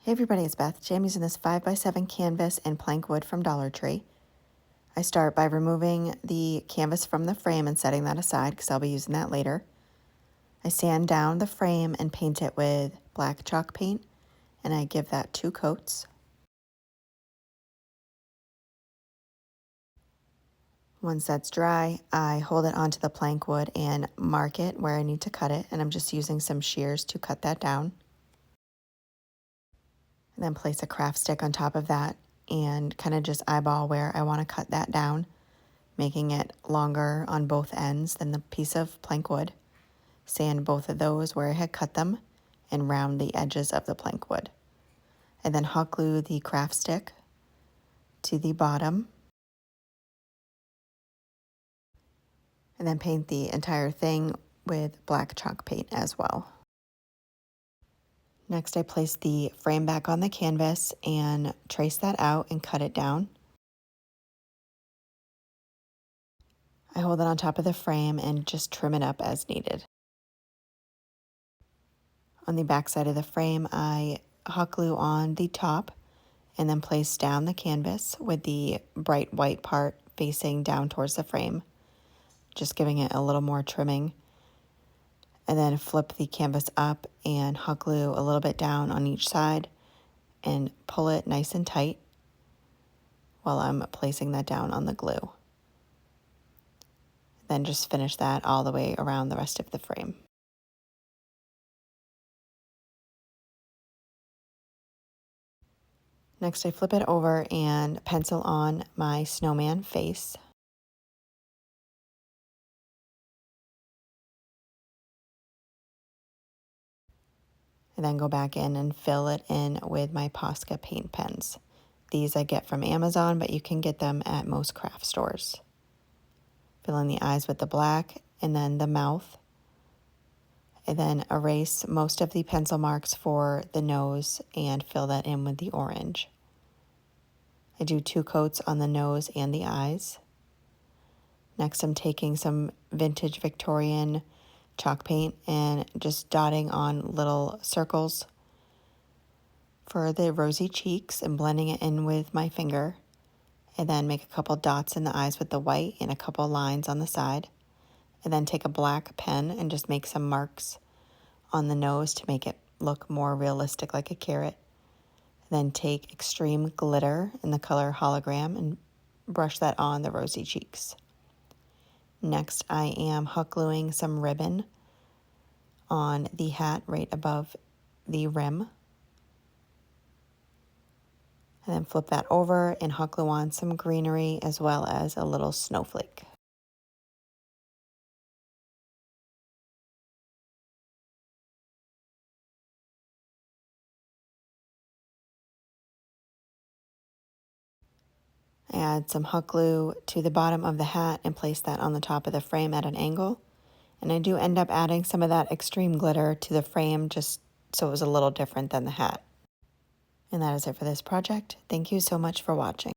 Hey everybody, it's Beth. Today I'm using this 5x7 canvas and plank wood from Dollar Tree. I start by removing the canvas from the frame and setting that aside because I'll be using that later. I sand down the frame and paint it with black chalk paint, and I give that 2 coats. Once that's dry, I hold it onto the plank wood and mark it where I need to cut it, and I'm just using some shears to cut that down. And then place a craft stick on top of that and kind of just eyeball where I want to cut that down, making it longer on both ends than the piece of plank wood. Sand both of those where I had cut them and round the edges of the plank wood. And then hot glue the craft stick to the bottom. And then paint the entire thing with black chalk paint as well. Next, I place the frame back on the canvas and trace that out and cut it down. I hold it on top of the frame and just trim it up as needed. On the back side of the frame, I hot glue on the top and then place down the canvas with the bright white part facing down towards the frame, just giving it a little more trimming. And then flip the canvas up and hot glue a little bit down on each side and pull it nice and tight while I'm placing that down on the glue. Then just finish that all the way around the rest of the frame. Next, I flip it over and pencil on my snowman face. And then go back in and fill it in with my Posca paint pens. These I get from Amazon, but you can get them at most craft stores. Fill in the eyes with the black and then the mouth. And then erase most of the pencil marks for the nose and fill that in with the orange. I do 2 coats on the nose and the eyes. Next, I'm taking some vintage Victorian chalk paint and just dotting on little circles for the rosy cheeks and blending it in with my finger. And then make a couple dots in the eyes with the white and a couple lines on the side. And then take a black pen and just make some marks on the nose to make it look more realistic like a carrot. Then take extreme glitter in the color hologram and brush that on the rosy cheeks. Next, I am hot gluing some ribbon on the hat right above the rim. And then flip that over and hot glue on some greenery as well as a little snowflake. Add some hot glue to the bottom of the hat and place that on the top of the frame at an angle. And I do end up adding some of that extreme glitter to the frame just so it was a little different than the hat. And that is it for this project. Thank you so much for watching.